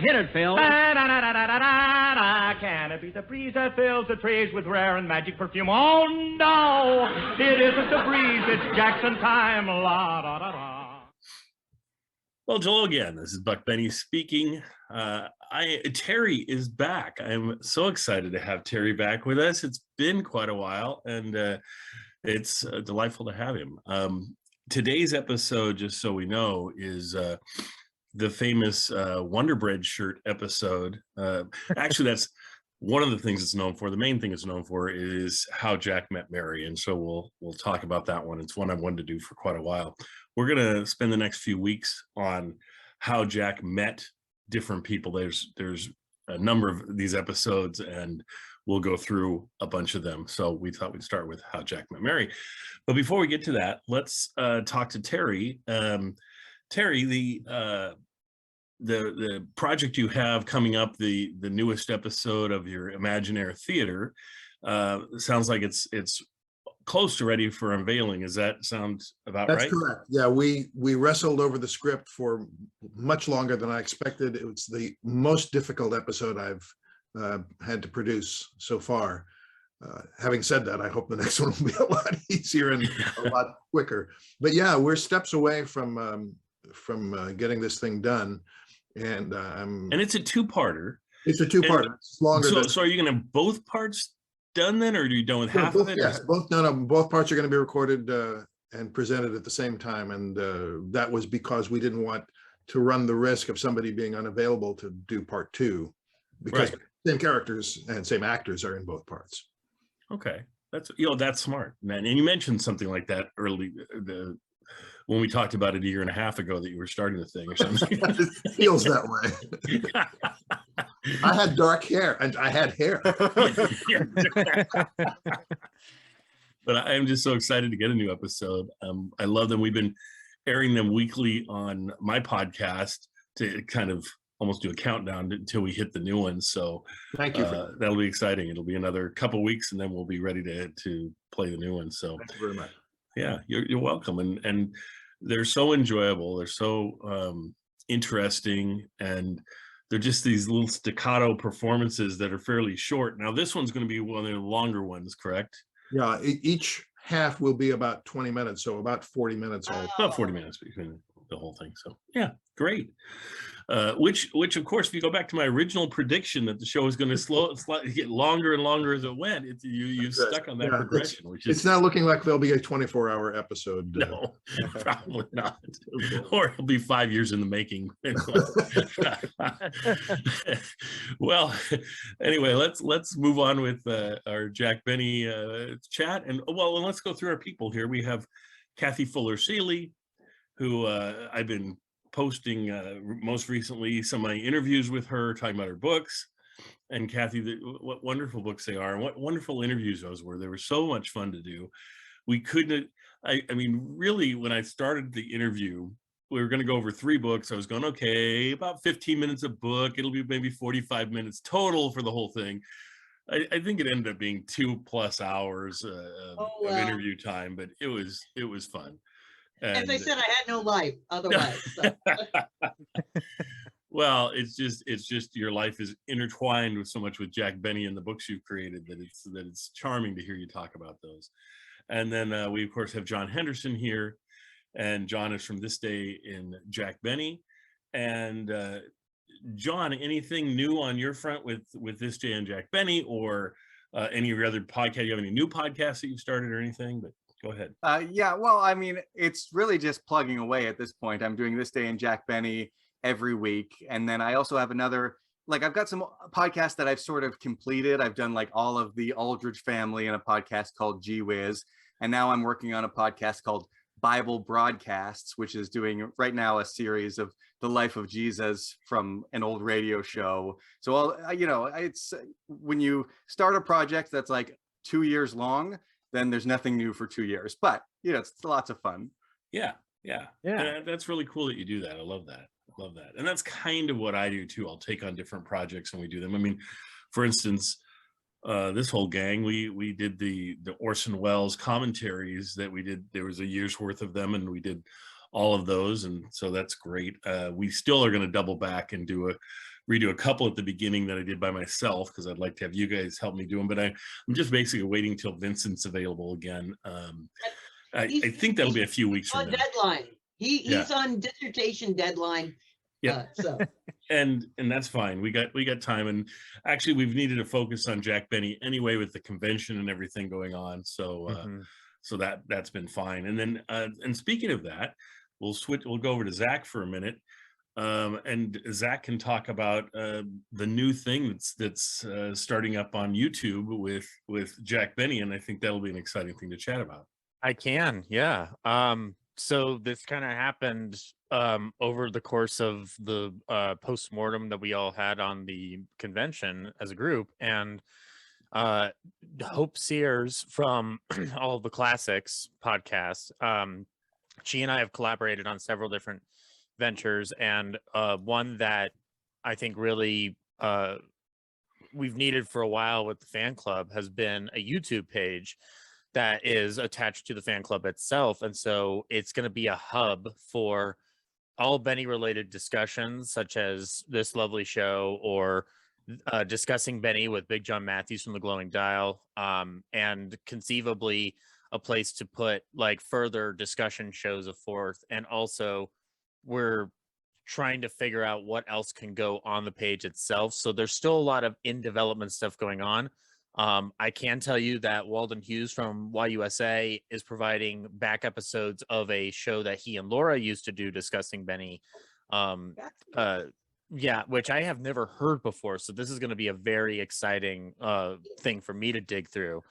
Hit it, Phil. Can it be the breeze that fills the trees with rare and magic perfume? Oh, no, it isn't the breeze. It's Jackson time. La, da, da, da. Well, Joel, again, this is Buck Benny speaking. Terry is back. I'm so excited to have Terry back with us. It's been quite a while, and it's delightful to have him. Today's episode, just so we know, is the famous Wonder Bread shirt episode. Actually, that's one of the things it's known for. The main thing it's known for is how Jack met Mary, and so we'll talk about that one. It's one I've wanted to do for quite a while. We're going to spend the next few weeks on how Jack met different people. There's a number of these episodes, and we'll go through a bunch of them. So we thought we'd start with how Jack met Mary. But before we get to that, let's talk to Terry. Terry, the project you have coming up, the newest episode of your Imaginaire Theater, sounds like it's close to ready for unveiling. Does that sound about right? That's correct. Yeah, we wrestled over the script for much longer than I expected. It was the most difficult episode I've had to produce so far. Having said that, I hope the next one will be a lot easier and a lot quicker. But yeah, we're steps away from getting this thing done, and it's a two-parter. It's a two-parter. It's longer. So are you going to have both parts done then, or are you done with half of it? Yes, both. No, both parts are going to be recorded and presented at the same time, and that was because we didn't want to run the risk of somebody being unavailable to do part two, because same characters and same actors are in both parts. Okay, that's smart, man. And you mentioned something like that early when we talked about it a year and a half ago, that you were starting the thing or something. It feels that way. I had dark hair and I had hair. But I'm just so excited to get a new episode. I love them. We've been airing them weekly on my podcast to kind of almost do a countdown until we hit the new ones. So thank you. That'll be exciting. It'll be another couple weeks, and then we'll be ready to play the new ones. So thank you very much. Yeah, you're welcome. And they're so enjoyable. They're so interesting, and they're just these little staccato performances that are fairly short. Now, this one's going to be one of the longer ones, correct? Yeah, each half will be about 20 minutes, so about 40 minutes. About 40 minutes between the whole thing. So yeah, great. Which of course, if you go back to my original prediction that the show is going to get longer and longer as it went, you stuck on that progression. It's not looking like there'll be a 24-hour episode. No, probably not. Or it'll be 5 years in the making. Well, anyway, let's move on with our Jack Benny chat, and let's go through our people here. We have Kathy Fuller-Seeley, who I've been posting most recently some of my interviews with her, talking about her books. And Kathy, what wonderful books they are, and what wonderful interviews those were. They were so much fun to do. We couldn't, I mean, really, when I started the interview, we were going to go over 3 books. I was going, okay, about 15 minutes a book. It'll be maybe 45 minutes total for the whole thing. I think it ended up being 2+ hours of interview time, but it was fun. As I said, I had no life otherwise. So. Well, it's just your life is intertwined with so much with Jack Benny and the books you've created that it's charming to hear you talk about those. And then we of course have John Henderson here, and John is from This Day in Jack Benny. And John, anything new on your front with This Day in Jack Benny, or any of your other podcasts? You have any new podcasts that you've started or anything? But go ahead. Yeah, well, I mean, it's really just plugging away at this point. I'm doing This Day in Jack Benny every week. And then I also have another, I've got some podcasts that I've sort of completed. I've done all of the Aldridge family in a podcast called Gee Whiz. And now I'm working on a podcast called Bible Broadcasts, which is doing right now a series of the life of Jesus from an old radio show. So, it's when you start a project that's 2 years long, then there's nothing new for 2 years, but it's lots of fun. Yeah. And that's really cool that you do that. I love that. And that's kind of what I do too. I'll take on different projects and we do them. I mean, for instance, this whole gang, we did the Orson Welles commentaries that we did. There was a year's worth of them, and we did all of those, and so that's great. We still are going to double back and do redo a couple at the beginning that I did by myself because I'd like to have you guys help me do them. But I'm just basically waiting till Vincent's available again. I think that'll be a few weeks from on now. deadline. He's on dissertation deadline. Yeah. So and that's fine. We got time, and actually we've needed to focus on Jack Benny anyway with the convention and everything going on. So so that's been fine. And then and speaking of that, we'll go over to Zach for a minute. And Zach can talk about the new thing that's starting up on YouTube with Jack Benny, and I think that'll be an exciting thing to chat about. I can, yeah. So this kind of happened over the course of the post-mortem that we all had on the convention as a group, and Hope Sears from All of the Classics podcast, she and I have collaborated on several different ventures, and one that I think really we've needed for a while with the fan club has been a YouTube page that is attached to the fan club itself. And so it's going to be a hub for all Benny related discussions, such as this lovely show, or discussing Benny with Big John Matthews from the Glowing Dial, and conceivably a place to put like further discussion shows forth. And also we're trying to figure out what else can go on the page itself. So there's still a lot of in development stuff going on. I can tell you that Walden Hughes from YUSA is providing back episodes of a show that he and Laura used to do discussing Benny. Yeah, which I have never heard before. So this is going to be a very exciting thing for me to dig through.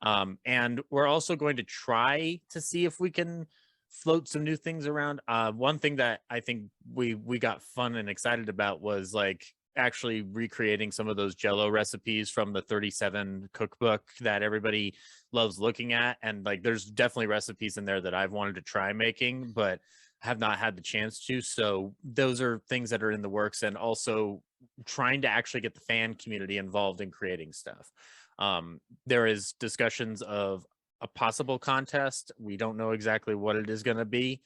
And we're also going to try to see if we can float some new things around. One thing that I think we got fun and excited about was like actually recreating some of those Jell-O recipes from the 37 cookbook that everybody loves looking at. And like, there's definitely recipes in there that I've wanted to try making, but have not had the chance to. So those are things that are in the works, and also trying to actually get the fan community involved in creating stuff. There is discussions of a possible contest. We don't know exactly what it is going to be.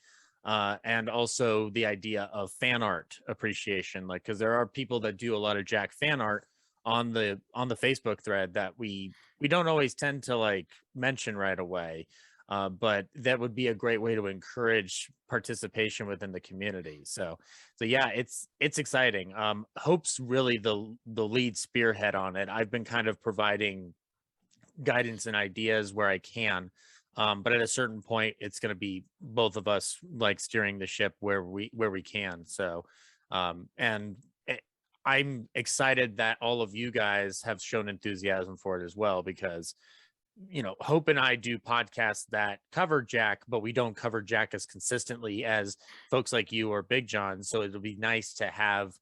And also the idea of fan art appreciation, like, because there are people that do a lot of Jack fan art on the Facebook thread that we don't always tend to like mention right away, but that would be a great way to encourage participation within the community. So yeah, it's exciting. Hope's really the lead spearhead on it. I've been kind of providing guidance and ideas where I can. But at a certain point, it's going to be both of us like steering the ship where we can. So, and I'm excited that all of you guys have shown enthusiasm for it as well, because, you know, Hope and I do podcasts that cover Jack, but we don't cover Jack as consistently as folks like you or Big John. So it'll be nice to have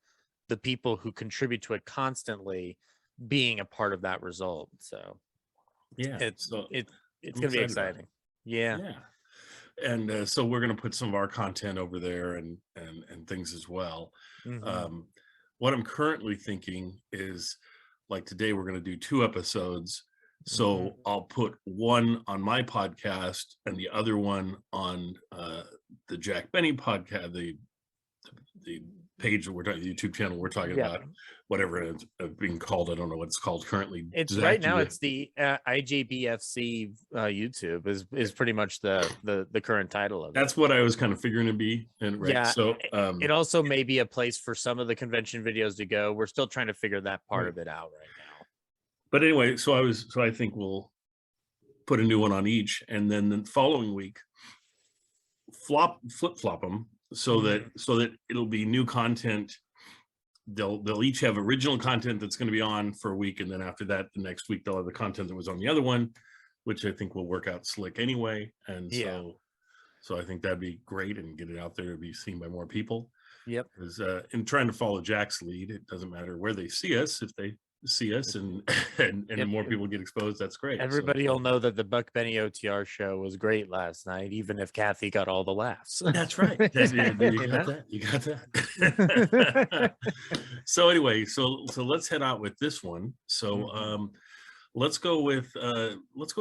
the people who contribute to it constantly being a part of that result. So yeah, it's going to be exciting. Yeah. And so we're going to put some of our content over there and things as well. Mm-hmm. What I'm currently thinking is, like, today we're going to do 2 episodes. So I'll put one on my podcast and the other one on the Jack Benny podcast, the page that we're talking, the YouTube channel we're talking about, whatever it's being called. I don't know what it's called currently. It's Zach, right now. It's the IJBFC YouTube is pretty much the current title of it. That's what I was kind of figuring to be. And right. Yeah. So it also may be a place for some of the convention videos to go. We're still trying to figure that part of it out right now. But anyway, so I think we'll put a new one on each, and then the following week flip-flop them so that it'll be new content. They'll each have original content that's going to be on for a week, and then after that, the next week they'll have the content that was on the other one, which I think will work out slick anyway. And so I think that'd be great, and get it out there to be seen by more people. Yep. Because in trying to follow Jack's lead, it doesn't matter where they see us. If they see us and more people get exposed, that's great. Everybody will know that the Buck Benny OTR show was great last night, even if Kathy got all the laughs. That's right. You got that. So anyway, so let's head out with this one. So let's go with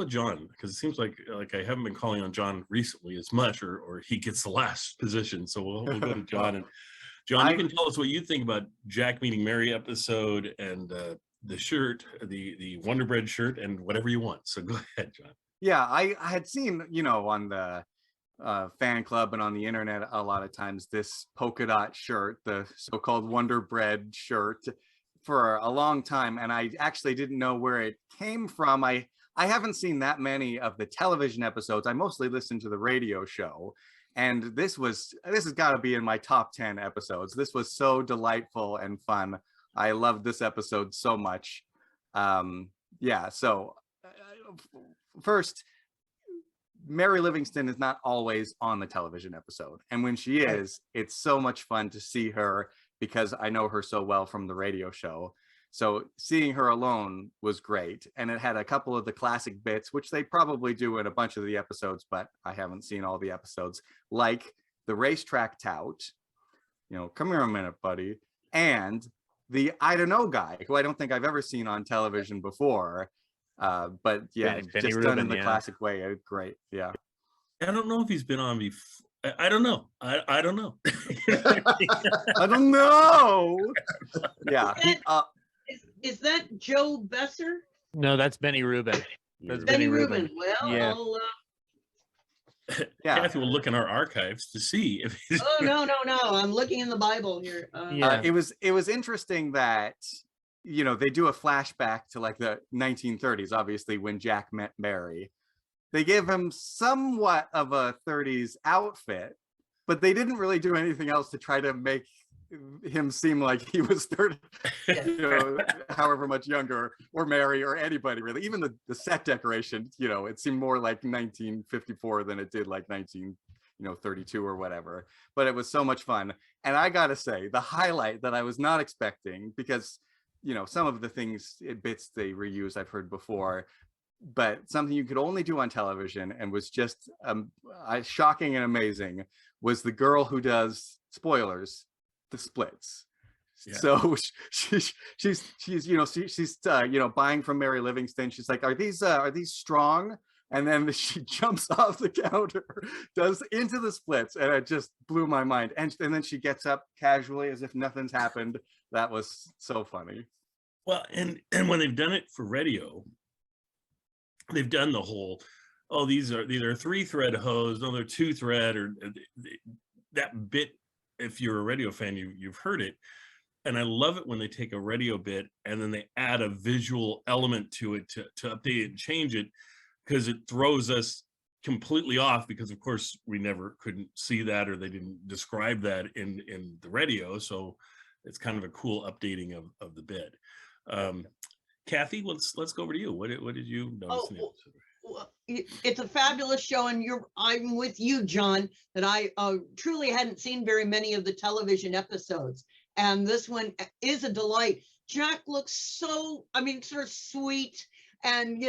John, because it seems like I haven't been calling on John recently as much, or he gets the last position. So we'll go to John. And John, you can tell us what you think about Jack Meeting Mary episode and the shirt, the Wonder Bread shirt, and whatever you want. So go ahead, John. Yeah, I had seen, on the fan club and on the internet a lot of times this polka dot shirt, the so-called Wonder Bread shirt, for a long time, and I actually didn't know where it came from. I haven't seen that many of the television episodes. I mostly listen to the radio show, and this has got to be in my top 10 episodes. This was so delightful and fun. I loved this episode so much. So first, Mary Livingston is not always on the television episode, and when she is, it's so much fun to see her because I know her so well from the radio show. So seeing her alone was great, and it had a couple of the classic bits, which they probably do in a bunch of the episodes, but I haven't seen all the episodes, like the racetrack tout, come here a minute, buddy, and the I don't know guy, who I don't think I've ever seen on television before. But yeah, Benny just Rubin, done in the classic way. Great. Yeah. I don't know if he's been on before. I don't know. I don't know. I don't know. Yeah. Is that Joe Besser? No, that's Benny Rubin. That's Benny Rubin. Well, Yeah. Yeah. Kathy will look in our archives to see if he's. Oh no! I'm looking in the Bible here. Yeah. It was interesting that they do a flashback to like the 1930s, obviously, when Jack met Mary. They gave him somewhat of a 30s outfit, but they didn't really do anything else to try to make him seem like he was 30, however much younger, or Mary, or anybody really. Even the set decoration, it seemed more like 1954 than it did like 1932 or whatever. But it was so much fun. And I gotta say, the highlight that I was not expecting, because some of the bits they reuse I've heard before, but something you could only do on television and was just shocking and amazing, was the girl who does, spoilers, the splits. Yeah. So she's buying from Mary Livingston. She's like, are these strong? And then she jumps off the counter, does into the splits, and it just blew my mind. And then she gets up casually as if nothing's happened. That was so funny. Well, and when they've done it for radio, they've done the whole, these are 3-thread hose, no, they're 2-thread, or that bit. If you're a radio fan, you've heard it. And I love it when they take a radio bit and then they add a visual element to it to update it and change it, because it throws us completely off, because of course we never couldn't see that, or they didn't describe that in the radio. So it's kind of a cool updating of the bit. Kathy, let's go over to you. What did you notice? It's a fabulous show, and I'm with you, John, that I truly hadn't seen very many of the television episodes, and this one is a delight. Jack looks so, sort of sweet, and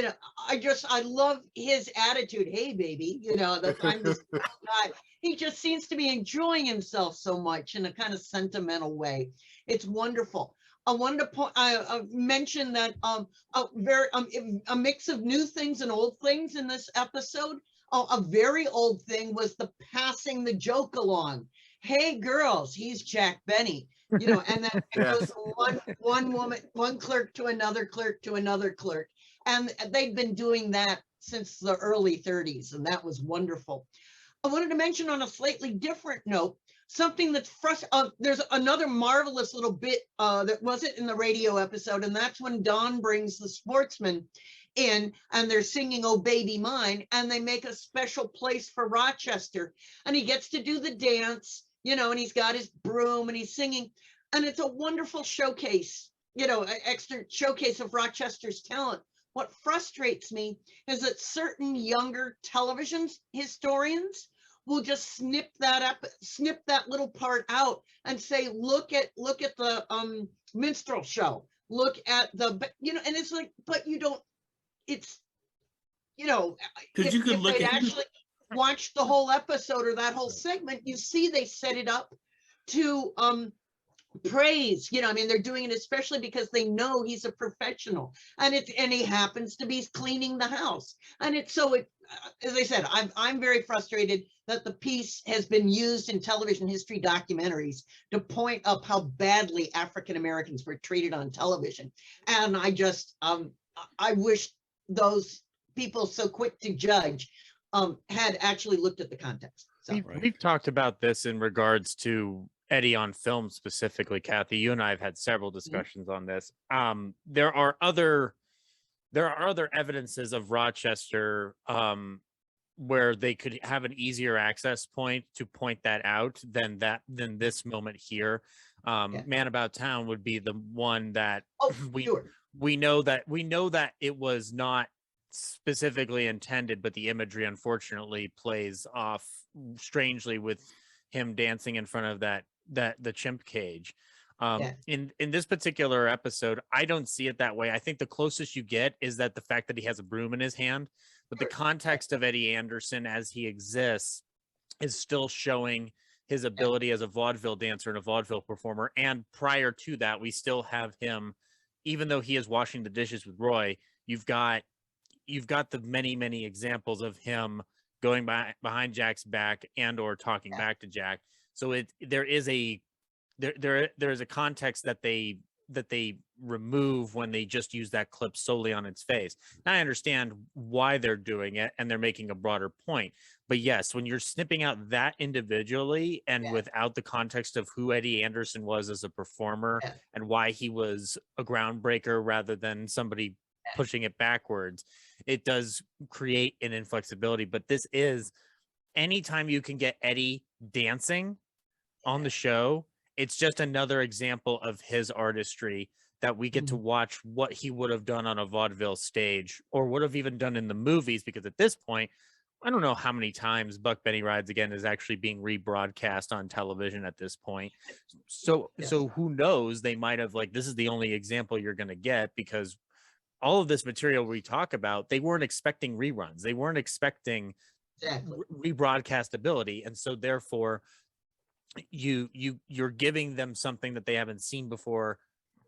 I love his attitude. Hey, baby, that I'm this guy. He just seems to be enjoying himself so much in a kind of sentimental way. It's wonderful. I wanted to mention that a mix of new things and old things in this episode. A very old thing was the passing the joke along. Hey, girls, he's Jack Benny. And then it goes from one woman, one clerk to another clerk to another clerk. And they've been doing that since the early 30s, and that was wonderful. I wanted to mention on a slightly different note, something that's there's another marvelous little bit that wasn't in the radio episode, and that's when Don brings the sportsman in, and they're singing "Oh Baby Mine," and they make a special place for Rochester, and he gets to do the dance, and he's got his broom and he's singing, and it's a wonderful showcase, extra showcase of Rochester's talent. What frustrates me is that certain younger television historians will just snip that little part out and say, look at the minstrel show, look at the, and it's like, but you don't, it's, because you could look at actually watch the whole episode or that whole segment, you see they set it up to praise, I mean, they're doing it especially because they know he's a professional, and he happens to be cleaning the house. And as I said, I'm very frustrated that the piece has been used in television history documentaries to point up how badly African Americans were treated on television. And I wish those people so quick to judge had actually looked at the context. So we've talked about this in regards to Eddie on film specifically. Kathy, you and I have had several discussions on this. There are other evidences of Rochester where they could have an easier access point to point that out than this moment here. Man About Town would be the one that we know that it was not specifically intended, but the imagery unfortunately plays off strangely with him dancing in front of the chimp cage. In this particular episode, I don't see it that way. I think the closest you get is that the fact that he has a broom in his hand, but the context of Eddie Anderson as he exists is still showing his ability as a vaudeville dancer and a vaudeville performer. And prior to that, we still have him, even though he is washing the dishes with Roy, you've got the many examples of him going behind Jack's back and or talking back to Jack. So there is a context that they remove when they just use that clip solely on its face. Now I understand why they're doing it and they're making a broader point. But yes, when you're snipping out that individually and without the context of who Eddie Anderson was as a performer and why he was a groundbreaker rather than somebody pushing it backwards, it does create an inflexibility. But this is, anytime you can get Eddie dancing on the show, it's just another example of his artistry that we get to watch what he would have done on a vaudeville stage or would have even done in the movies, because at this point, I don't know how many times Buck Benny Rides Again is actually being rebroadcast on television at this point. So who knows, they might have, like, this is the only example you're going to get, because all of this material we talk about, they weren't expecting reruns. They weren't expecting rebroadcastability. And so therefore you're giving them something that they haven't seen before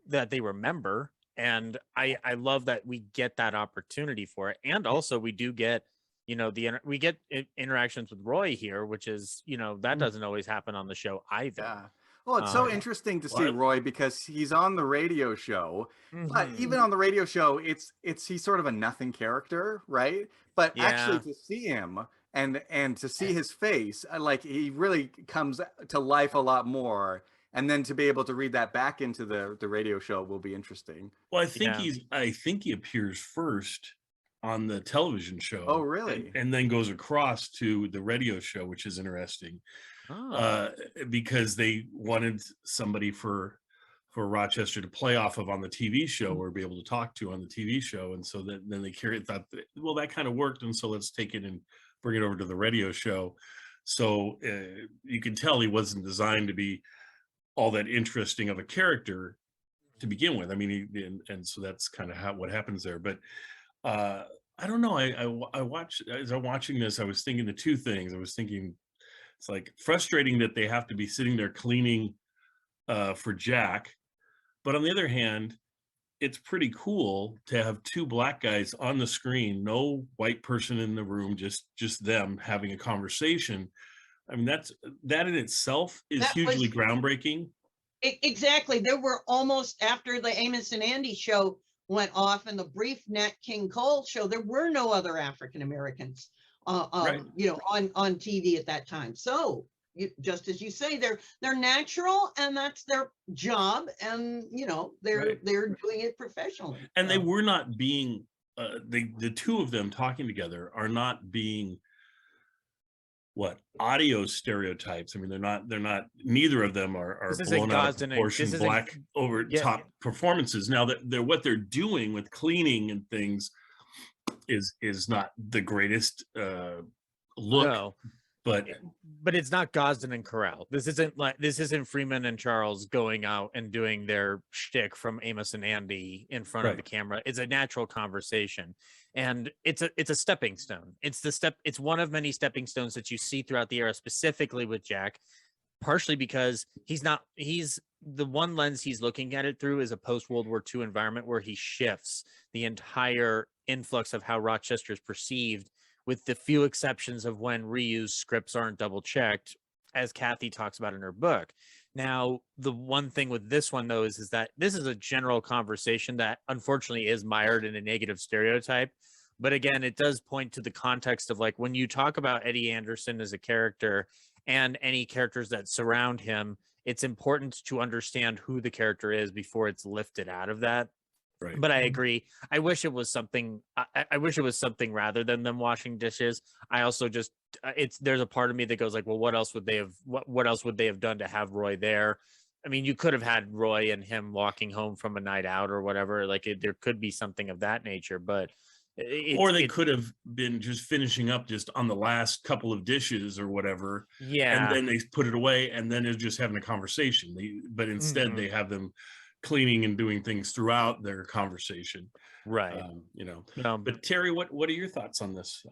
that they remember. And I love that we get that opportunity for it. And also we do get, we get interactions with Roy here, which is, that doesn't always happen on the show either. Yeah. Well, it's so interesting to see Roy, because he's on the radio show, but even on the radio show, he's sort of a nothing character, right? But actually to see him and to see his face, like, he really comes to life a lot more. And then to be able to read that back into the radio show will be interesting. Well, I think he appears first on the television show. Oh, really? And then goes across to the radio show, which is interesting. Because they wanted somebody for Rochester to play off of on the TV show or be able to talk to on the TV show. And so then they thought, well, that kind of worked. And so let's take it and bring it over to the radio show. So you can tell he wasn't designed to be all that interesting of a character to begin with. I mean, and so that's kind of what happens there. But I don't know. As I'm watching this, I was thinking the two things. I was thinking, it's like frustrating that they have to be sitting there cleaning for Jack. But on the other hand, it's pretty cool to have two black guys on the screen, no white person in the room, just them having a conversation. I mean, that in itself is hugely groundbreaking. Exactly. There were almost, after the Amos and Andy show went off and the brief Nat King Cole show, there were no other African Americans on TV at that time. So just as you say, they're natural, and that's their job, and they're doing it professionally. And they were not being the two of them talking together are not being audio stereotypes. I mean, they're not neither of them are blown out of proportion black over top performances. Now that what they're doing with cleaning and things is not the greatest look. No. But it's not Gosden and Corral. This isn't Freeman and Charles going out and doing their shtick from Amos and Andy in front of the camera. It's a natural conversation, and it's a stepping stone. It's one of many stepping stones that you see throughout the era, specifically with Jack, partially because he's the one lens he's looking at it through is a post-World War II environment where he shifts the entire influx of how Rochester is perceived, with the few exceptions of when reused scripts aren't double checked, as Kathy talks about in her book. Now, the one thing with this one, though, is that this is a general conversation that unfortunately is mired in a negative stereotype. But again, it does point to the context of, like, when you talk about Eddie Anderson as a character and any characters that surround him, it's important to understand who the character is before it's lifted out of that. Right. But I agree. I wish it was something. I wish it was something rather than them washing dishes. I also just there's a part of me that goes like, well, what else would they have? What else would they have done to have Roy there? I mean, you could have had Roy and him walking home from a night out or whatever. Like there could be something of that nature, but or they could have been just finishing up just on the last couple of dishes or whatever. Yeah. And then they put it away, and then they're just having a conversation. But instead they have them cleaning and doing things throughout their conversation. Right. But Terry, what are your thoughts on this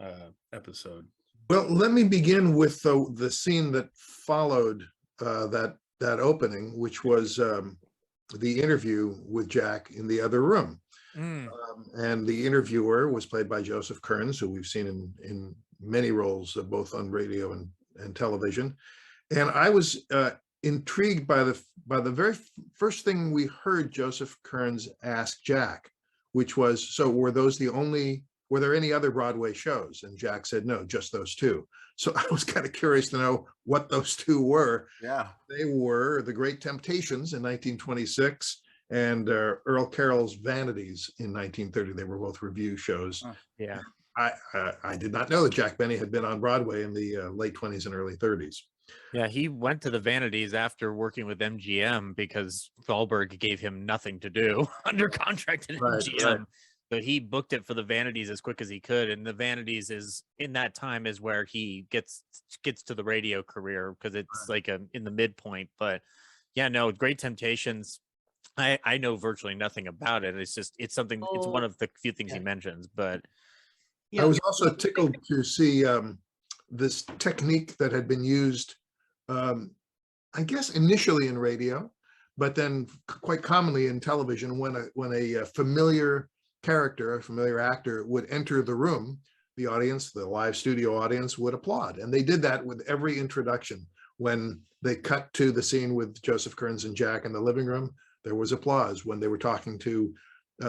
episode? Well, let me begin with the scene that followed that opening, which was the interview with Jack in the other room. And the interviewer was played by Joseph Kearns, who we've seen in many roles, both on radio and television. And I was intrigued by the very first thing we heard Joseph Kearns ask Jack, which was, so were there any other Broadway shows? And Jack said, no, just those two. So I was kind of curious to know what those two were. Yeah. They were The Great Temptations in 1926 and Earl Carroll's Vanities in 1930. They were both review shows. Yeah. I did not know that Jack Benny had been on Broadway in the late 20s and early 30s. Yeah, he went to the Vanities after working with MGM because Thalberg gave him nothing to do under contract at MGM. Right. So he booked it for the Vanities as quick as he could. And the Vanities is in that time is where he gets to the radio career, because it's like in the midpoint. But yeah, no, Great Temptations, I know virtually nothing about it. It's something, it's one of the few things he mentions, but. I was also tickled to see this technique that had been used, I guess initially in radio, but then quite commonly in television, when a familiar character, a familiar actor would enter the room, the audience, the live studio audience would applaud. And they did that with every introduction. When they cut to the scene with Joseph Kearns and Jack in the living room, there was applause. When they were talking to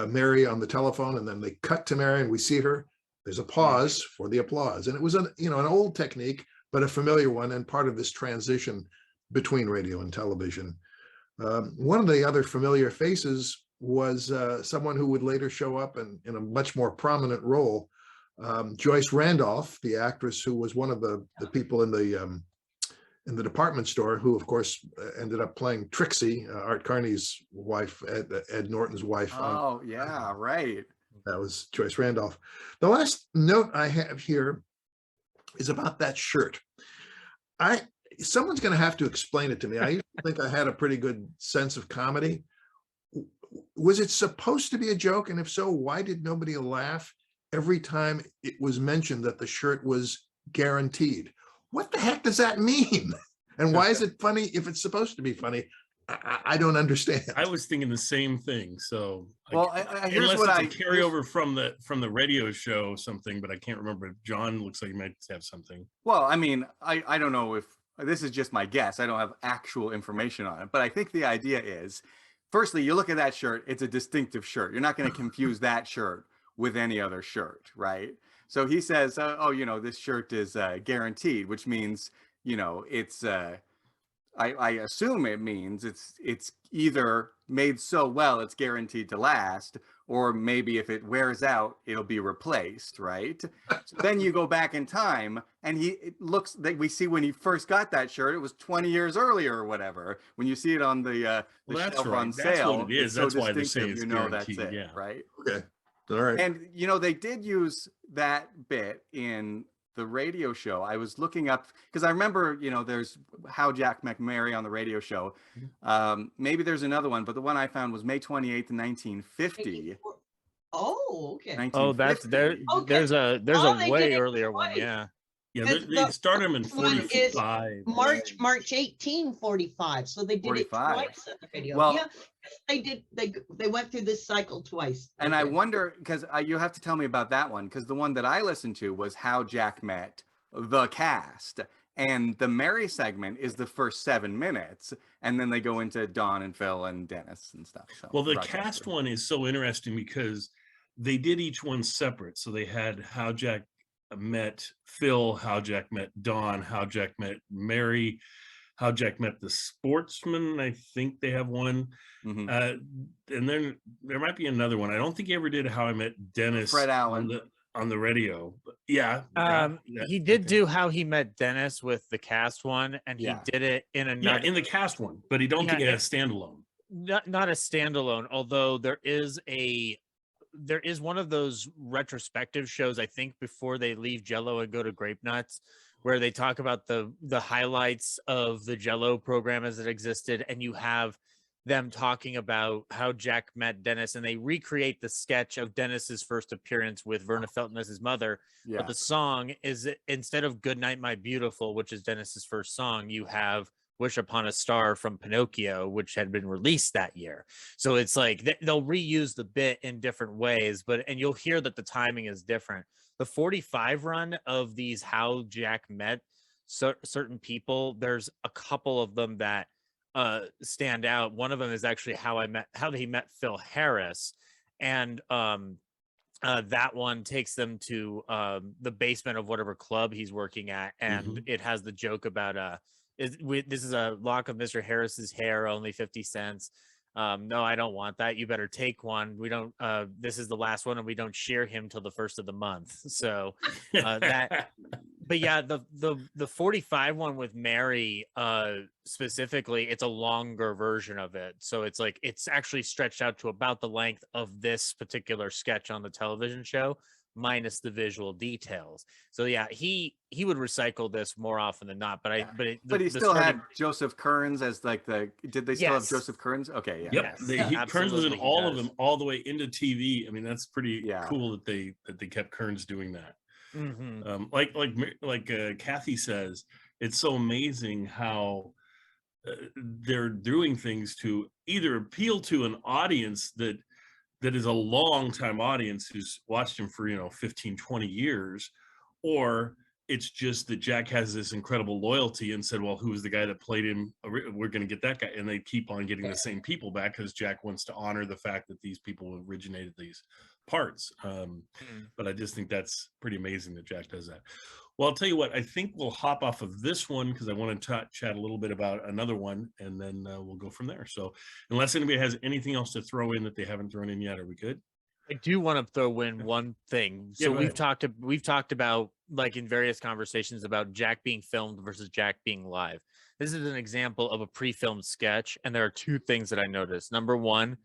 Mary on the telephone, and then they cut to Mary and we see her, there's a pause for the applause. And it was an old technique, but a familiar one, and part of this transition between radio and television. One of the other familiar faces was someone who would later show up in a much more prominent role, Joyce Randolph, the actress who was one of the people in the department store, who of course ended up playing Trixie, Art Carney's wife, Ed Norton's wife. Oh, yeah, right. That was Joyce Randolph. The last note I have here is about that shirt. Someone's going to have to explain it to me. I used to think I had a pretty good sense of comedy. Was it supposed to be a joke? And if so, why did nobody laugh every time it was mentioned that the shirt was guaranteed? What the heck does that mean? And why is it funny if it's supposed to be funny? I don't understand. I was thinking the same thing. So, well, here's what I carry over from the radio show something, but I can't remember. John looks like he might have something. Well, I mean, I don't know if this is just my guess. I don't have actual information on it, but I think the idea is, firstly, you look at that shirt, it's a distinctive shirt. You're not going to confuse that shirt with any other shirt, right? So he says, this shirt is guaranteed, which means, it's, I assume it means it's either made so well it's guaranteed to last, or maybe if it wears out, it'll be replaced, right? So then you go back in time, and it looks that we see when he first got that shirt, it was 20 years earlier or whatever. When you see it on the shelf on sale, that's what it is. That's so why they say it's guaranteed. That's it, yeah. Right? Okay. All right. And they did use that bit in the radio show. I was looking up because I remember, there's How Jack McMurray on the radio show. Maybe there's another one, but the one I found was May 28th, 1950. Oh, okay. Oh, that's there. Okay. There's a They way did it earlier one. twice. Yeah. Yeah, It's they the started them in first one is 45. March 1845. So they did it 45. twice in the video. Well- Yeah, they did. They went through this cycle twice. And They I did. wonder, because you have to tell me about that one, because the one that I listened to was How Jack Met the Cast. And the Mary segment is the first 7 minutes. And then they go into Don and Phil and Dennis and stuff. So Well, the Rochester. cast one is so interesting because they did each one separate. So they had How Jack Met Phil, How Jack Met Don, How Jack Met Mary, How Jack Met the Sportsman. I think they have one. Mhm. And then there might be another one. I don't think he ever did How I Met Dennis Fred Allen. on the radio. But yeah. He did do How He Met Dennis with the cast one, and Yeah. he did it in Yeah, another, in the cast one, but he don't Yeah, think it has standalone. not a standalone, although there is one of those retrospective shows, I think, before they leave Jello and go to Grape Nuts, where they talk about the highlights of the Jello program as it existed, and you have them talking about how Jack met Dennis, and they recreate the sketch of Dennis's first appearance with Verna Felton as his mother. Yeah. But the song is, instead of Good Night My Beautiful, which is Dennis's first song, you have Wish Upon a Star from Pinocchio, which had been released that year. So it's like they'll reuse the bit in different ways, and you'll hear that the timing is different. The 45 run of these How Jack Met certain people, there's a couple of them that stand out. One of them is actually How He Met Phil Harris, and that one takes them to the basement of whatever club he's working at, and it has the joke about this is a lock of Mr. Harris's hair, only 50 cents. No, I don't want that. You better take one. We don't, this is the last one, and we don't shear him till the first of the month. So but yeah, the 45 one with Mary, specifically, it's a longer version of it. So it's like, it's actually stretched out to about the length of this particular sketch on the television show, minus the visual details. So yeah, he would recycle this more often than not, but he still had Joseph Kearns as like did they still have Yes. Joseph Kearns? Okay, yeah. Yep, Yes, Kearns was in absolutely he all of does. them, all the way into TV. I mean, that's pretty Yeah. cool that they kept Kearns doing that. Mhm. Like Kathy says, it's so amazing how they're doing things to either appeal to an audience that is a long time audience who's watched him for 15, 20 years, or it's just that Jack has this incredible loyalty and said, well, who was the guy that played him? We're going to get that guy. And they keep on getting the same people back because Jack wants to honor the fact that these people originated these parts. But I just think that's pretty amazing that Jack does that. Well, I'll tell you what, I think we'll hop off of this one because I want to chat a little bit about another one, and then we'll go from there. So unless anybody has anything else to throw in that they haven't thrown in yet, are we good? I do want to throw in one thing. Yeah, So go ahead. we've talked about, like, in various conversations, about Jack being filmed versus Jack being live. This is an example of a pre-filmed sketch, and there are two things that I noticed. Number one,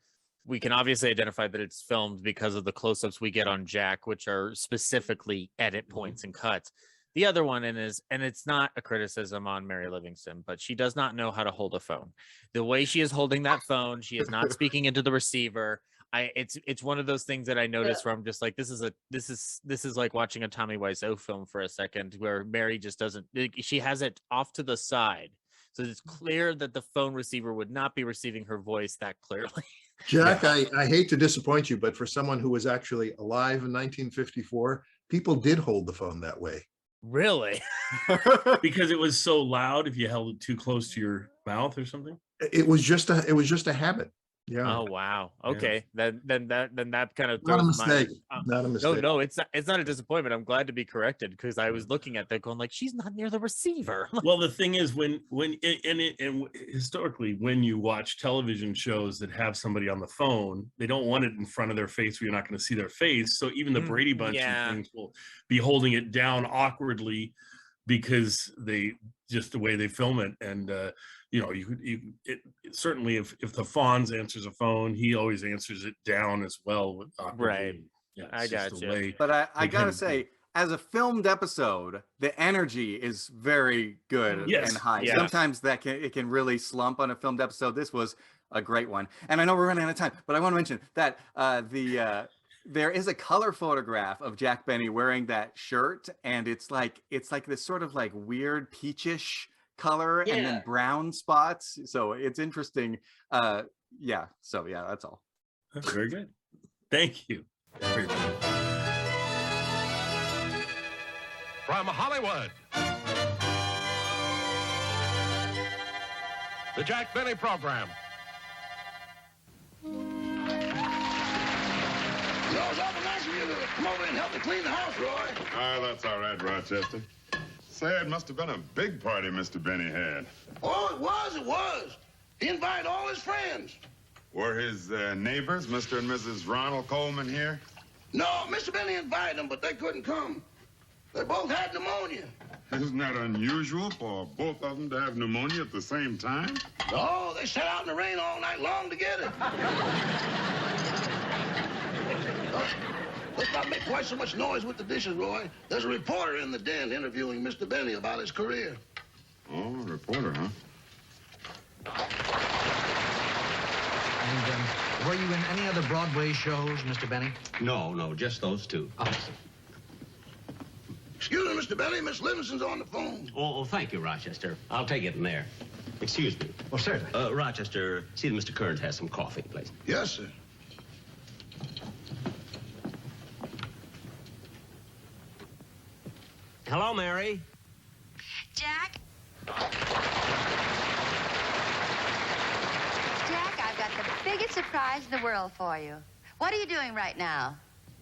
we can obviously identify that it's filmed because of the close-ups we get on Jack, which are specifically edit points and cuts. The other one is, and it's not a criticism on Mary Livingston, but she does not know how to hold a phone. The way she is holding that phone, she is not speaking into the receiver. It's one of those things that I noticed where I'm just like, this is like watching a Tommy Wiseau film for a second, where Mary just doesn't, she has it off to the side. So it's clear that the phone receiver would not be receiving her voice that clearly. Jack, I hate to disappoint you, but for someone who was actually alive in 1954, people did hold the phone that way. Really? Because it was so loud if you held it too close to your mouth or something. It was just a habit. Yeah. Oh wow. Okay. Then that kind of Not a throws my mistake. Not a mistake. No, it's not a disappointment. I'm glad to be corrected, because I was looking at that going like, she's not near the receiver. Well, the thing is, when historically, when you watch television shows that have somebody on the phone, they don't want it in front of their face where you're not going to see their face. So even the Brady Bunch and things will be holding it down awkwardly because they just the way they film it. And certainly if the Fonz answers a phone, he always answers it down as well. Right. Yeah, I got you. But I gotta say, as a filmed episode, the energy is very good and high. Yeah. Sometimes it can really slump on a filmed episode. This was a great one. And I know we're running out of time, but I want to mention that There is a color photograph of Jack Benny wearing that shirt, and it's like this sort of like weird peachish color and then brown spots. So it's interesting. Yeah. So yeah, that's all. Very good. Thank you. From Hollywood, the Jack Benny Program. It was awful nice of you to come over and help me clean the house, Roy. Oh, that's all right, Rochester. Say, it must have been a big party Mr. Benny had. Oh, it was. He invited all his friends. Were his neighbors, Mr. and Mrs. Ronald Coleman, here? No, Mr. Benny invited them, but they couldn't come. They both had pneumonia. Isn't that unusual for both of them to have pneumonia at the same time? No, they sat out in the rain all night long to get it. Let's not make quite so much noise with the dishes, Roy. There's a reporter in the den interviewing Mr. Benny about his career. Oh, a reporter, huh? And were you in any other Broadway shows, Mr. Benny? No, just those two. Oh. Excuse me, Mr. Benny. Miss Livingston's on the phone. Oh, thank you, Rochester. I'll take it in there. Excuse me. Oh, certainly. Rochester, see that Mr. Kearns has some coffee, please. Yes, sir. Hello, Mary. Jack? Jack, I've got the biggest surprise in the world for you. What are you doing right now?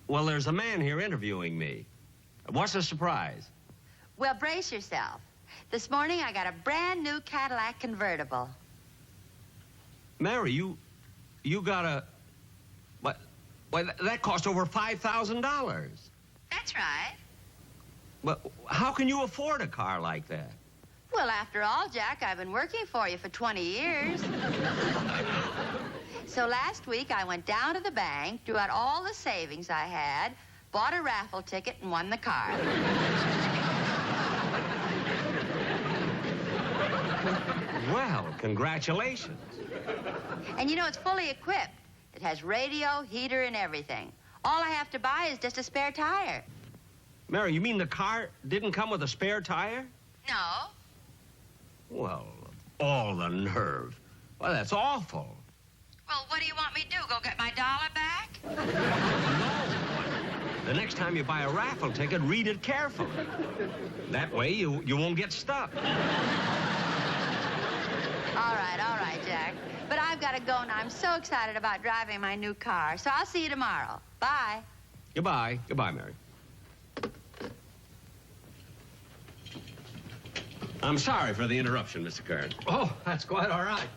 Well, there's a man here interviewing me. What's the surprise? Well, brace yourself. This morning, I got a brand new Cadillac convertible. Mary, you got a... What? Well, that cost over $5,000. That's right. But how can you afford a car like that? Well, after all, Jack, I've been working for you for 20 years. So last week, I went down to the bank, drew out all the savings I had, bought a raffle ticket, and won the car. Well, congratulations. And you know, it's fully equipped. It has radio, heater, and everything. All I have to buy is just a spare tire. Mary, you mean the car didn't come with a spare tire? No. Well, all the nerve. Well, that's awful. Well, what do you want me to do, go get my dollar back? No. The next time you buy a raffle ticket, read it carefully. That way you won't get stuck. All right, Jack. But I've got to go now. I'm so excited about driving my new car. So I'll see you tomorrow. Bye. Goodbye. Goodbye, Mary. I'm sorry for the interruption, Mr. Kearns. Oh, that's quite all right.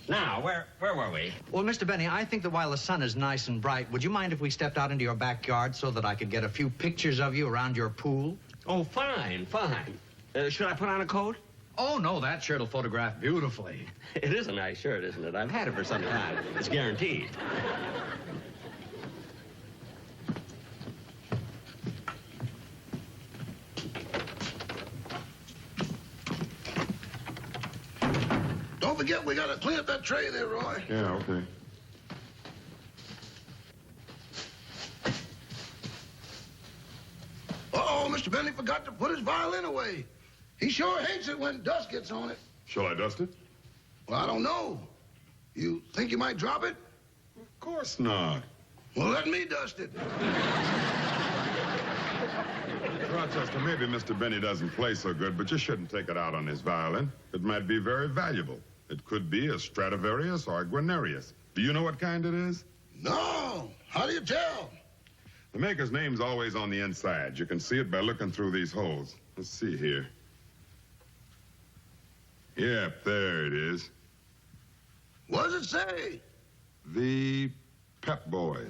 Now, where were we? Well, Mr. Benny, I think that while the sun is nice and bright, would you mind if we stepped out into your backyard so that I could get a few pictures of you around your pool? Oh, fine. Should I put on a coat? Oh, no, that shirt will photograph beautifully. It is a nice shirt, isn't it? I've had it for some time. It's guaranteed. Don't forget, we got to clean up that tray there, Roy. Yeah, okay. Uh-oh, Mr. Benny forgot to put his violin away. He sure hates it when dust gets on it. Shall I dust it? Well, I don't know. You think you might drop it? Of course not. Well, let me dust it. Rochester, maybe Mr. Benny doesn't play so good, but you shouldn't take it out on his violin. It might be very valuable. It could be a Stradivarius or a Guarnerius. Do you know what kind it is? No. How do you tell? The maker's name's always on the inside. You can see it by looking through these holes. Let's see here. Yep, there it is. What does it say? The Pep Boys.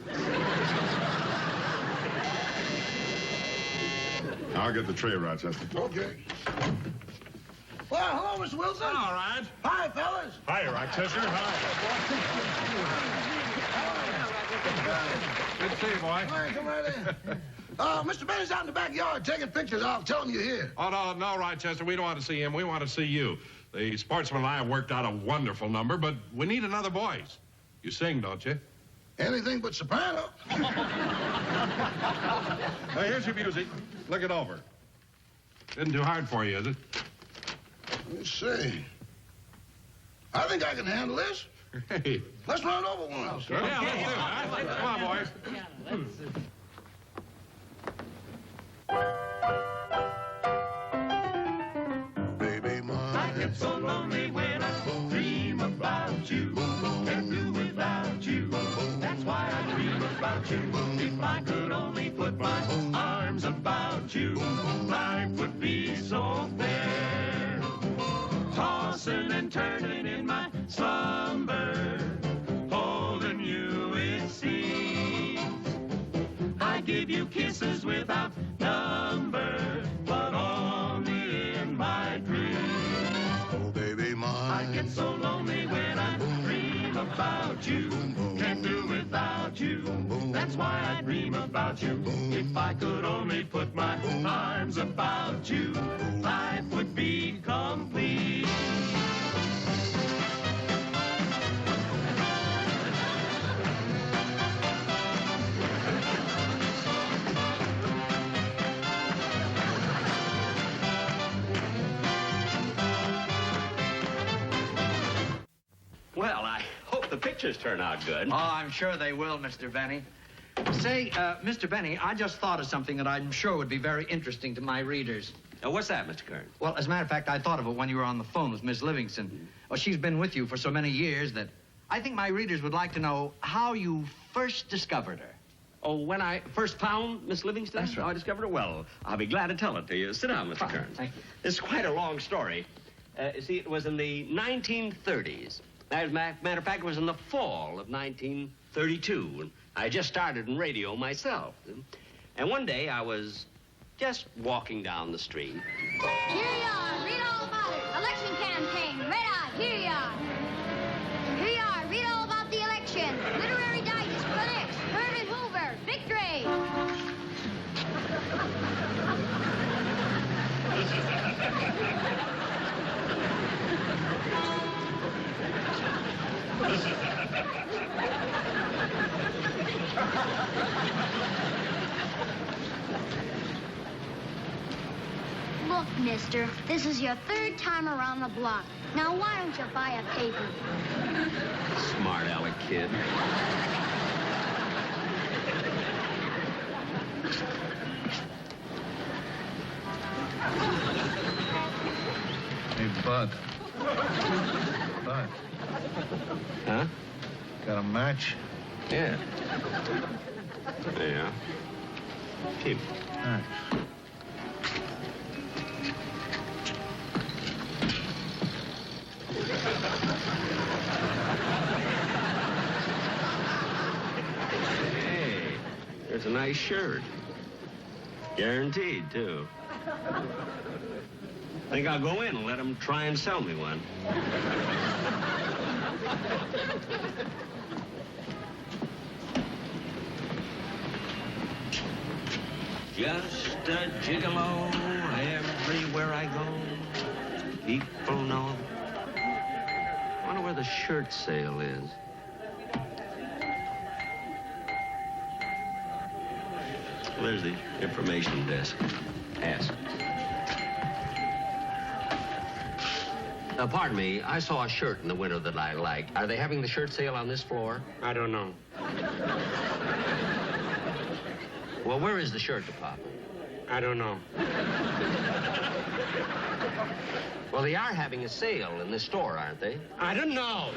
I'll get the tray, Rochester. Okay. Well, hello, Mr. Wilson. All right. Hi, fellas. Hi, Rochester. Hi. Good to see you, boy. All right, come right in. Mr. Benny's out in the backyard taking pictures. I'll tell him you're here. Oh, no, Rochester. We don't want to see him. We want to see you. The sportsman and I have worked out a wonderful number, but we need another voice. You sing, don't you? Anything but soprano. Now, here's your music. Look it over. Isn't too hard for you, is it? Let's see. I think I can handle this. Hey. Let's run over one. Sure. Yeah, let's do it. Come on, boys. Baby mine. I get so lonely when I dream about you. Can't do without you. That's why I dream about you. If I could only put my arms about you, life would be so fair. Tossing and turning in my slumber, holding you it seems. I give you kisses without number, but only in my dreams. Oh, baby mine. I get so lonely when I dream about you. Can't do without you. That's why I dream about you. If I could only put my arms about you, life would be complete. Well, I hope the pictures turn out good. Oh, I'm sure they will, Mr. Benny. Say, Mr. Benny, I just thought of something that I'm sure would be very interesting to my readers. What's that, Mr. Kern? Well, as a matter of fact, I thought of it when you were on the phone with Miss Livingston. Oh, she's been with you for so many years that I think my readers would like to know how you first discovered her. Oh, when I first found Miss Livingston? That's right. I discovered her. Well, I'll be glad to tell it to you. Sit down, Mr. Kern. Thank you. This is quite a long story. You see, it was in the 1930s. As a matter of fact, it was in the fall of 1932. I just started in radio myself. And one day I was just walking down the street. Here you are. Read all about it. Election campaign. Red Eye. Here you are. Here you are. Read all about the election. Literary Digest. Critics. Herbert Hoover. Victory. Look, mister, this is your third time around the block. Now, why don't you buy a paper? Smart aleck kid. Hey, Bud. Bud. Huh? Got a match? Yeah. Yeah. Keep. Thanks. Hey, there's a nice shirt. Guaranteed, too. I think I'll go in and let them try and sell me one. Just a gigolo everywhere I go. People know. I wonder where the shirt sale is. There's the information desk. Ask. Pardon me, I saw a shirt in the window that I like. Are they having the shirt sale on this floor? I don't know. Well, where is the shirt department? I don't know. Well, they are having a sale in this store, aren't they? I don't know.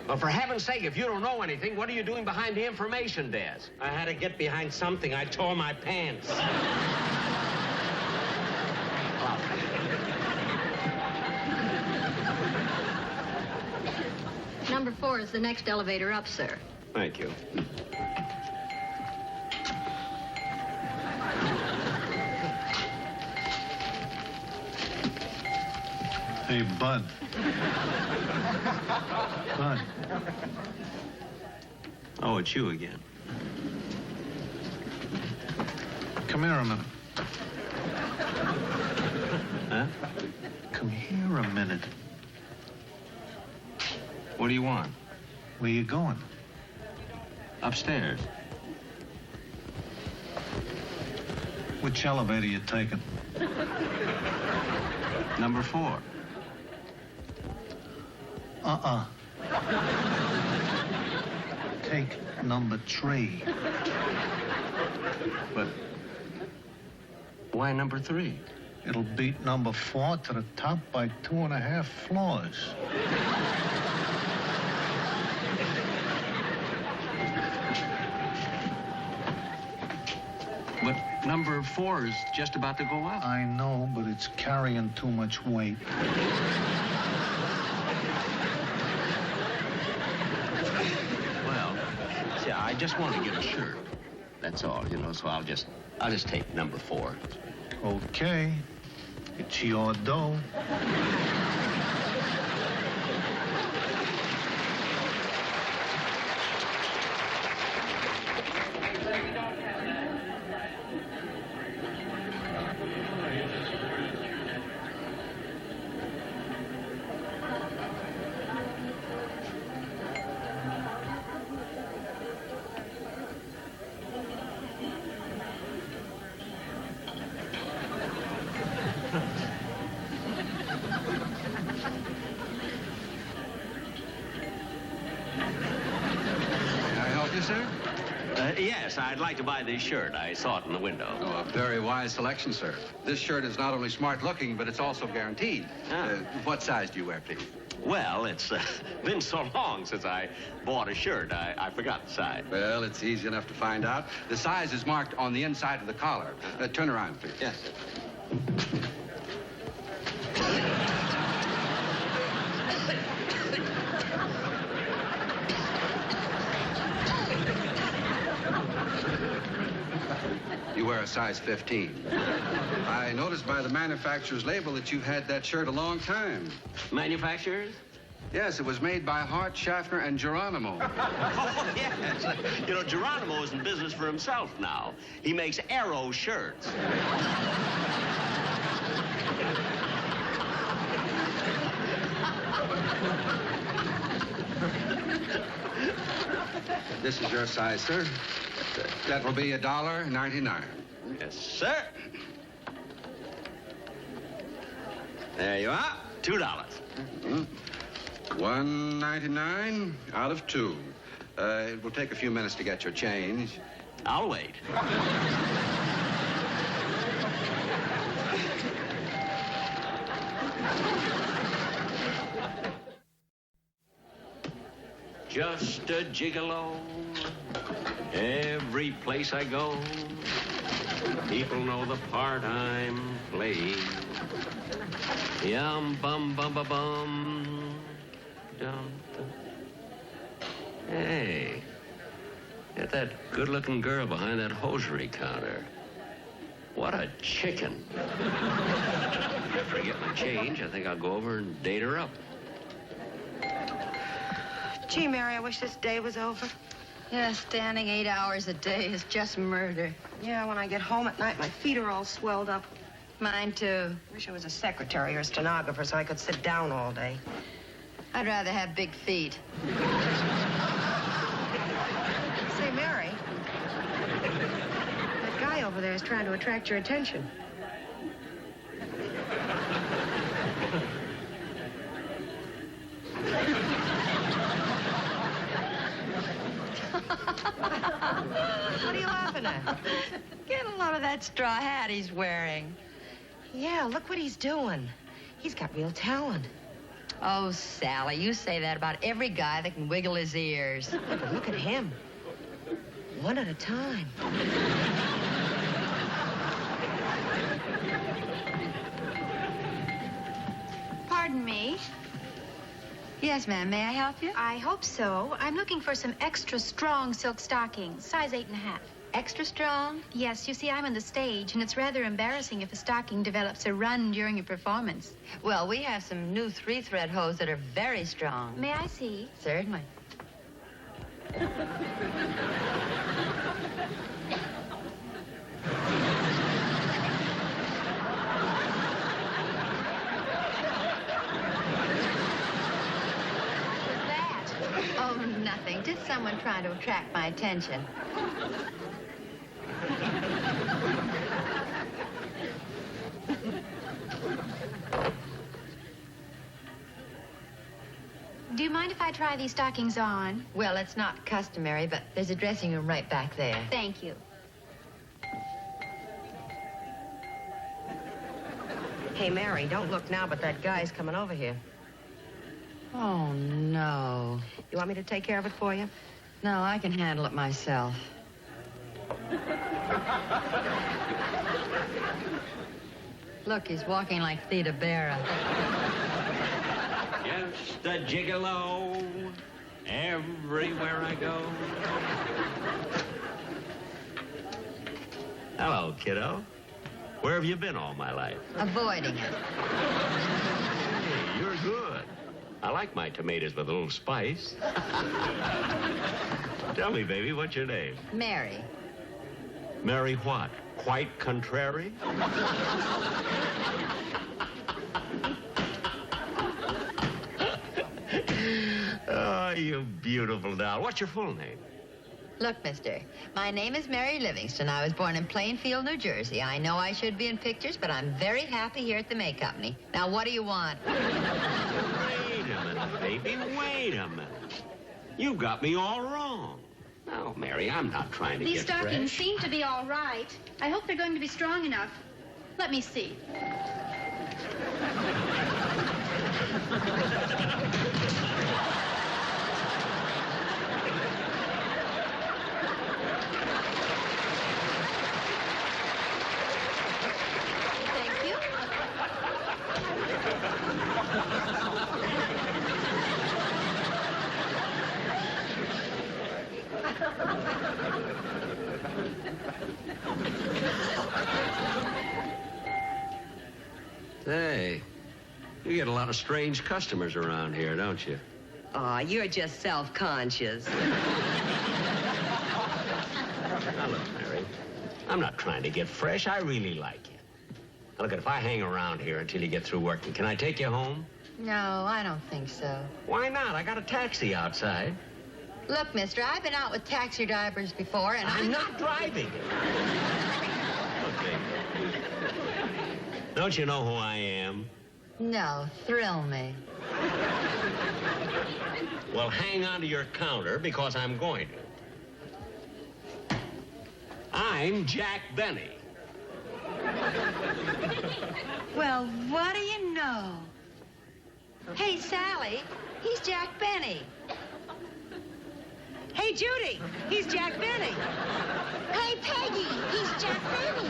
Well, for heaven's sake, if you don't know anything, what are you doing behind the information desk? I had to get behind something. I tore my pants. Number 4 is the next elevator up, sir. Thank you. Hey, Bud. Bud. Oh, it's you again. Come here a minute. Huh? Come here a minute. What do you want? Where you going? Upstairs. Which elevator you taking? Number 4. Take number 3. But why number 3? It'll beat number 4 to the top by 2.5 floors. But number 4 is just about to go up. I know, but it's carrying too much weight. Well, see, I just want to get a shirt. That's all, you know, so I'll just take number 4. Okay. It's your dough. Sir? Yes, I'd like to buy this shirt. I saw it in the window. Oh, a very wise selection, sir. This shirt is not only smart looking, but it's also guaranteed. What size do you wear, please? Well, it's been so long since I bought a shirt, I forgot the size. Well, it's easy enough to find out. The size is marked on the inside of the collar. Turn around, please. Yes. You wear a size 15. I noticed by the manufacturer's label that you've had that shirt a long time. Manufacturers? Yes, it was made by Hart, Schaffner, and Geronimo. Oh, yes. You know, Geronimo is in business for himself now. He makes Aero shirts. This is your size, sir. That will be $1.99. Yes, sir. There you are. $2. Mm-hmm. $1.99 out of 2. It will take a few minutes to get your change. I'll wait. Just a gigolo. Every place I go, people know the part I'm playing. Yum bum bum bum bum. Dum, dum. Hey, get that good-looking girl behind that hosiery counter. What a chicken. After I get my change, I think I'll go over and date her up. Gee, Mary, I wish this day was over. Yeah, standing 8 hours a day is just murder. Yeah, when I get home at night, my feet are all swelled up. Mine too. Wish I was a secretary or a stenographer so I could sit down all day. I'd rather have big feet. Say, Mary, that guy over there is trying to attract your attention. What are you laughing at? Get a load of that straw hat he's wearing. Yeah, look what he's doing. He's got real talent. Oh, Sally, you say that about every guy that can wiggle his ears. Yeah, but look at him. One at a time. Pardon me. Yes, ma'am. May I help you? I hope so. I'm looking for some extra strong silk stockings, size 8.5. Extra strong? Yes, you see, I'm on the stage, and it's rather embarrassing if a stocking develops a run during a performance. Well, we have some new 3-thread hose that are very strong. May I see? Certainly. Oh, nothing. Just someone trying to attract my attention. Do you mind if I try these stockings on? Well, it's not customary, but there's a dressing room right back there. Thank you. Hey, Mary, don't look now, but that guy's coming over here. Oh, no. You want me to take care of it for you? No, I can handle it myself. Look, he's walking like Theda Bara. Just a gigolo everywhere I go. Hello, kiddo. Where have you been all my life? Avoiding it. Hey, you're good. I like my tomatoes with a little spice. Tell me, baby, what's your name? Mary. Mary what? Quite contrary? Oh, you beautiful doll. What's your full name? Look, mister, my name is Mary Livingston. I was born in Plainfield, New Jersey. I know I should be in pictures, but I'm very happy here at the May Company. Now, what do you want? Wait a minute, baby. Wait a minute. You got me all wrong. No, Mary, I'm not trying to These get stockings fresh. seem to be all right. I hope they're going to be strong enough. Let me see. Thank you. Hey, you get a lot of strange customers around here, don't you? Aw, you're just self-conscious. Now, look, Mary, I'm not trying to get fresh. I really like you. Now, look, if I hang around here until you get through working, can I take you home? No, I don't think so. Why not? I got a taxi outside. Look, mister, I've been out with taxi drivers before, and I'm not driving. Okay. Don't you know who I am? No, thrill me. Well, hang on to your counter because I'm going to. I'm Jack Benny. Well, what do you know? Hey, Sally, he's Jack Benny. Hey, Judy, he's Jack Benny. Hey, Peggy, he's Jack Benny.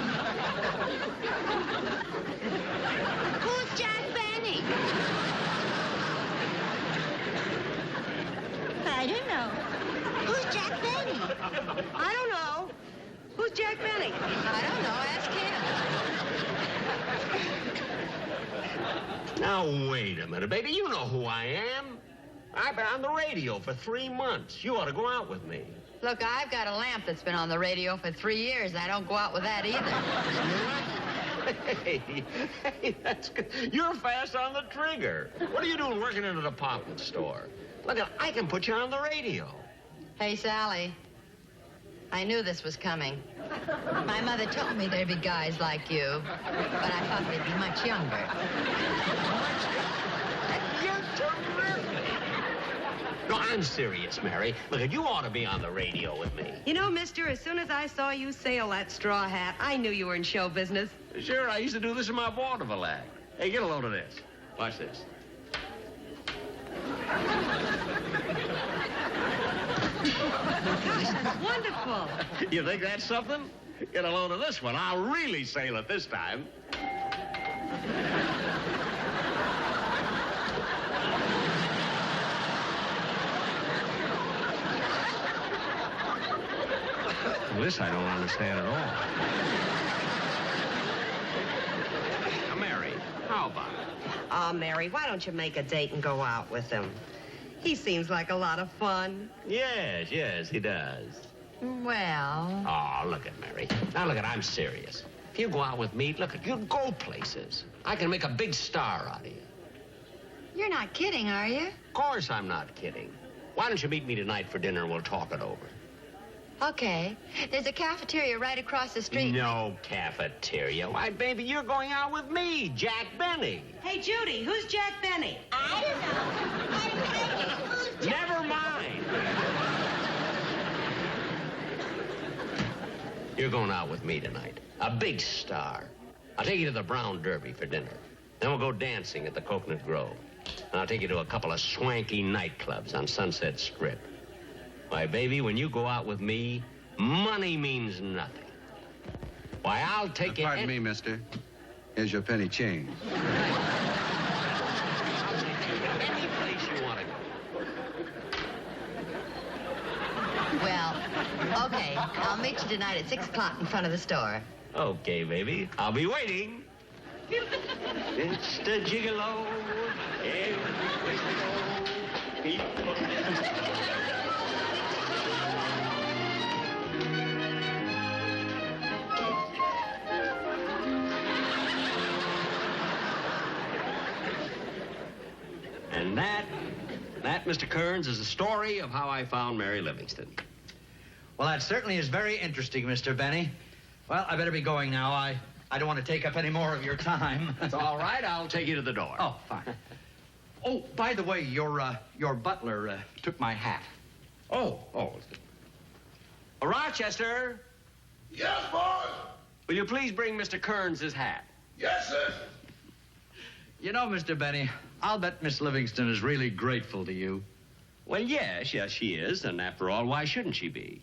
Who's Jack Benny? I don't know. Who's Jack Benny? I don't know. Who's Jack Benny? I don't know, ask him. Now, wait a minute, baby. You know who I am. I've been on the radio for 3 months. You ought to go out with me. Look, I've got a lamp that's been on the radio for 3 years. I don't go out with that either. Hey, that's good. You're fast on the trigger. What are you doing working in a department store? Look, I can put you on the radio. Hey, Sally, I knew this was coming. My mother told me there'd be guys like you, but I thought they'd be much younger. You're terrific. No, I'm serious, Mary. Look, you ought to be on the radio with me. You know, mister, as soon as I saw you sail that straw hat, I knew you were in show business. Sure, I used to do this in my vaudeville act. Hey, get a load of this. Watch this. Gosh, that's wonderful. You think that's something? Get a load of this one. I'll really sail it this time. This I don't understand at all. Now, Mary, how about it? Aw, Mary, why don't you make a date and go out with him? He seems like a lot of fun. Yes, yes, he does. Well, Oh, look at Mary. Now, look at, I'm serious. If you go out with me, look at, you'll go places. I can make a big star out of you. you're not kidding, are you? Of course I'm not kidding. Why don't you meet me tonight for dinner and we'll talk it over? Okay. There's a cafeteria right across the street. No cafeteria. Why, baby, you're going out with me, Jack Benny. Hey, Judy, who's Jack Benny? I don't know. Who's Jack? Never mind. You're going out with me tonight. A big star. I'll take you to the Brown Derby for dinner. Then we'll go dancing at the Coconut Grove. And I'll take you to a couple of swanky nightclubs on Sunset Strip. Why, baby, when you go out with me, money means nothing. Why, I'll take you... Pardon me, mister. Here's your penny change. I'll take you any place you want to go. Well, okay. I'll meet you tonight at 6 o'clock in front of the store. Okay, baby. I'll be waiting. It's the gigolo. Every place we go, people... And that, Mr. Kearns, is the story of how I found Mary Livingston. Well, that certainly is very interesting, Mr. Benny. Well, I better be going now. I don't want to take up any more of your time. That's all right. I'll take you to the door. Oh, fine. Oh, by the way, your butler took my hat. Oh. Rochester, Yes, boss. will you please bring Mr. Kearns his hat? Yes, sir. You know, Mr. Benny, I'll bet Miss Livingston is really grateful to you. Well, yes, she is. And after all, why shouldn't she be?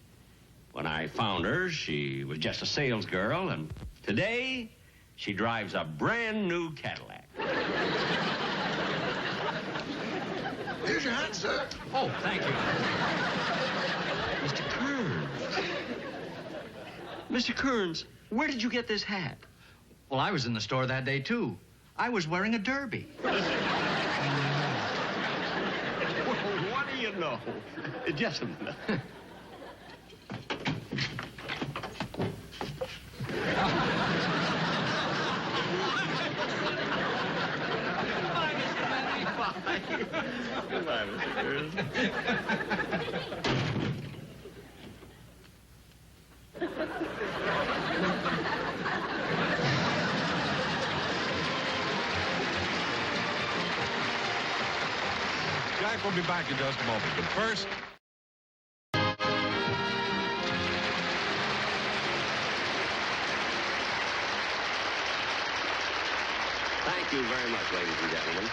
When I found her, she was just a sales girl, and today, she drives a brand new Cadillac. Here's your hat, sir. Oh, thank you. Mr. Kearns. Mr. Kearns, where did you get this hat? Well, I was in the store that day, too. I was wearing a derby. Well, what do you know? Just a minute. Goodbye, Mr. Kearns. Jack will be back in just a moment, but first... Thank you very much, ladies and gentlemen.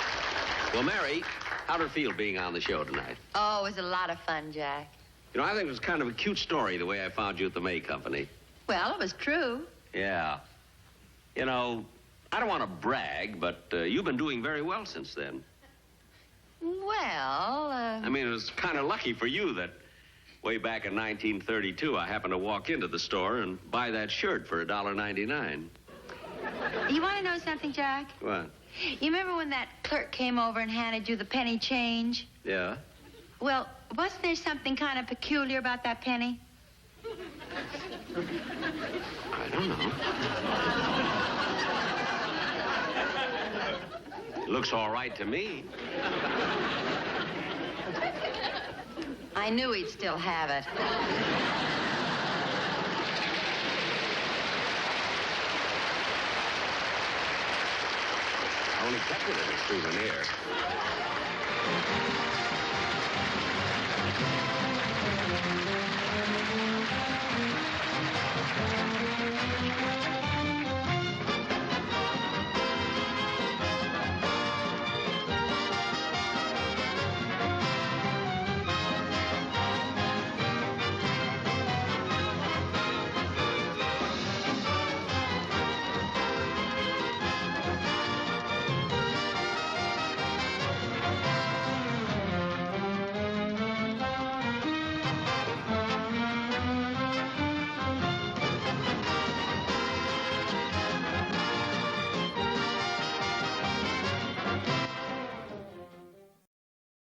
Well, Mary, how did it feel being on the show tonight? Oh, it was a lot of fun, Jack. You know, I think it was kind of a cute story, the way I found you at the May Company. Well, it was true. Yeah. You know, I don't want to brag, but you've been doing very well since then. Well, I mean, it was kind of lucky for you that way back in 1932, I happened to walk into the store and buy that shirt for $1.99. You want to know something, Jack? What? You remember when that clerk came over and handed you the penny change? Yeah? Well, wasn't there something kind of peculiar about that penny? I don't know. It looks all right to me. I knew he'd still have it. I only kept it as a souvenir.